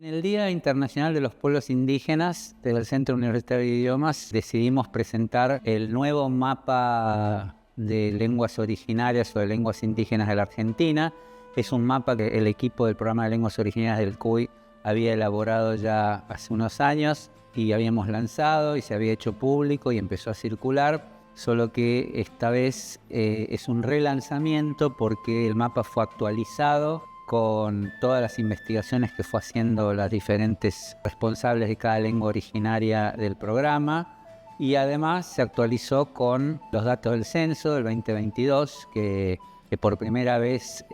En el Día Internacional de los Pueblos Indígenas del Centro Universitario de Idiomas decidimos presentar el nuevo mapa de lenguas originarias o de lenguas indígenas de la Argentina. Es un mapa que el equipo del programa de lenguas originarias del CUY había elaborado ya hace unos años y habíamos lanzado y se había hecho público y empezó a circular, solo que esta vez es un relanzamiento porque el mapa fue actualizado con todas las investigaciones que fue haciendo las diferentes responsables de cada lengua originaria del programa, y además se actualizó con los datos del censo del 2022 que por primera vez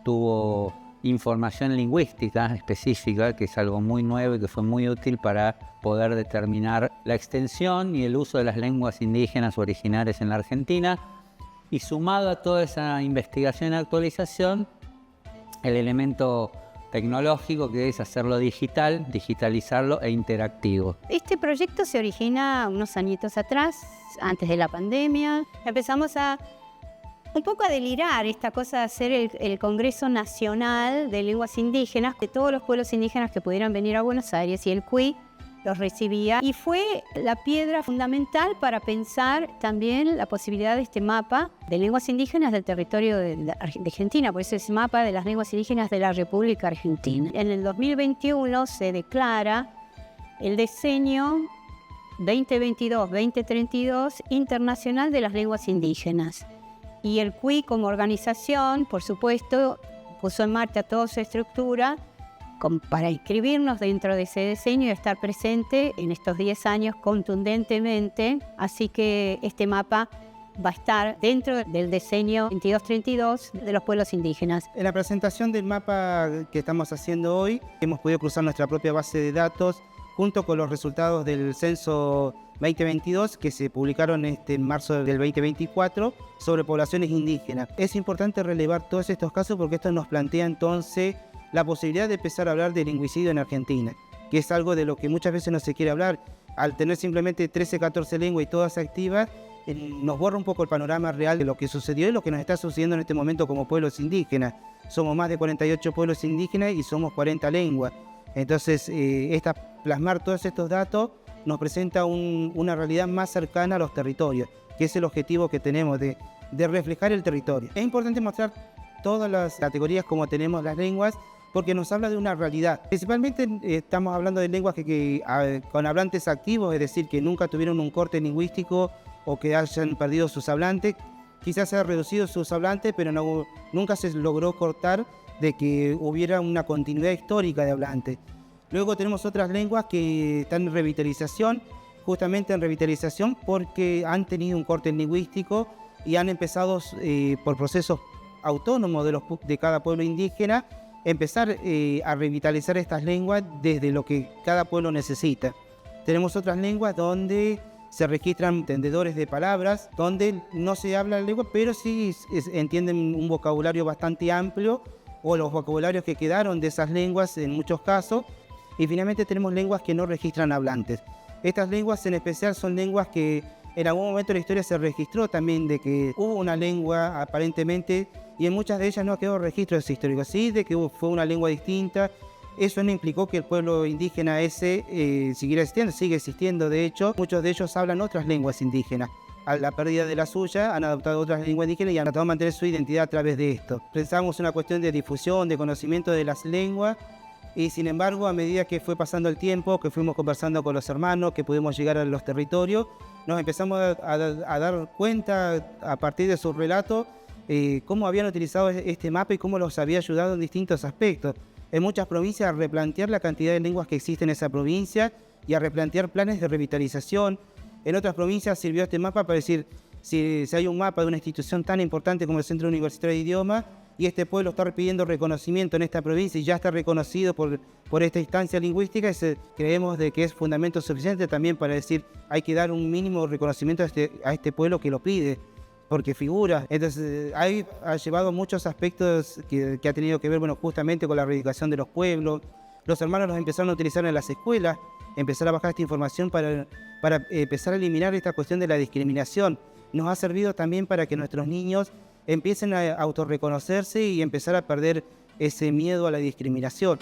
tuvo información lingüística específica, que es algo muy nuevo y que fue muy útil para poder determinar la extensión y el uso de las lenguas indígenas originarias en la Argentina. Y sumado a toda esa investigación y actualización, el elemento tecnológico, que es hacerlo digital, digitalizarlo e interactivo. Este proyecto se origina unos añitos atrás, antes de la pandemia. Empezamos un poco a delirar esta cosa de hacer el Congreso Nacional de Lenguas Indígenas, de todos los pueblos indígenas que pudieran venir a Buenos Aires, y el CUY los recibía, y fue la piedra fundamental para pensar también la posibilidad de este mapa de lenguas indígenas del territorio de Argentina. Por eso es mapa de las lenguas indígenas de la República Argentina. En el 2021 se declara el diseño 2022-2032 internacional de las lenguas indígenas, y el CUY como organización, por supuesto, puso en marcha toda su estructura para inscribirnos dentro de ese diseño y estar presente en estos 10 años contundentemente. Así que este mapa va a estar dentro del diseño 2232 de los pueblos indígenas. En la presentación del mapa que estamos haciendo hoy, hemos podido cruzar nuestra propia base de datos junto con los resultados del censo 2022 que se publicaron en marzo del 2024 sobre poblaciones indígenas. Es importante relevar todos estos casos porque esto nos plantea entonces la posibilidad de empezar a hablar de lingüicidio en Argentina, que es algo de lo que muchas veces no se quiere hablar. Al tener simplemente 13, 14 lenguas y todas activas, nos borra un poco el panorama real de lo que sucedió y lo que nos está sucediendo en este momento como pueblos indígenas. Somos más de 48 pueblos indígenas y somos 40 lenguas. Entonces, plasmar todos estos datos nos presenta una realidad más cercana a los territorios, que es el objetivo que tenemos de reflejar el territorio. Es importante mostrar todas las categorías como tenemos las lenguas, porque nos habla de una realidad. Principalmente estamos hablando de lenguas con hablantes activos, es decir, que nunca tuvieron un corte lingüístico o que hayan perdido sus hablantes. Quizás se han reducido sus hablantes, pero nunca se logró cortar de que hubiera una continuidad histórica de hablantes. Luego tenemos otras lenguas que están en revitalización, justamente en revitalización porque han tenido un corte lingüístico y han empezado por procesos autónomos de cada pueblo indígena, empezar a revitalizar estas lenguas desde lo que cada pueblo necesita. Tenemos otras lenguas donde se registran entendedores de palabras, donde no se habla la lengua, pero sí entienden un vocabulario bastante amplio, o los vocabularios que quedaron de esas lenguas en muchos casos. Y finalmente tenemos lenguas que no registran hablantes. Estas lenguas en especial son lenguas que en algún momento de la historia se registró también de que hubo una lengua aparentemente, y en muchas de ellas no quedó registros históricos, sí, de que fue una lengua distinta. Eso no implicó que el pueblo indígena ese siguiera existiendo, sigue existiendo. De hecho, muchos de ellos hablan otras lenguas indígenas. A la pérdida de la suya, han adoptado otras lenguas indígenas y han tratado de mantener su identidad a través de esto. Pensamos una cuestión de difusión, de conocimiento de las lenguas, y sin embargo, a medida que fue pasando el tiempo, que fuimos conversando con los hermanos, que pudimos llegar a los territorios, nos empezamos a dar cuenta a partir de sus relatos cómo habían utilizado este mapa y cómo los había ayudado en distintos aspectos. En muchas provincias a replantear la cantidad de lenguas que existen en esa provincia y a replantear planes de revitalización. En otras provincias sirvió este mapa para decir, si hay un mapa de una institución tan importante como el Centro Universitario de Idiomas, y este pueblo está pidiendo reconocimiento en esta provincia y ya está reconocido por esta instancia lingüística, creemos de que es fundamento suficiente también para decir hay que dar un mínimo reconocimiento a este pueblo que lo pide, porque figura. Entonces ha llevado muchos aspectos que ha tenido que ver, justamente con la reivindicación de los pueblos. Los hermanos los empezaron a utilizar en las escuelas, empezar a bajar esta información para empezar a eliminar esta cuestión de la discriminación. Nos ha servido también para que nuestros niños empiecen a autorreconocerse y empezar a perder ese miedo a la discriminación.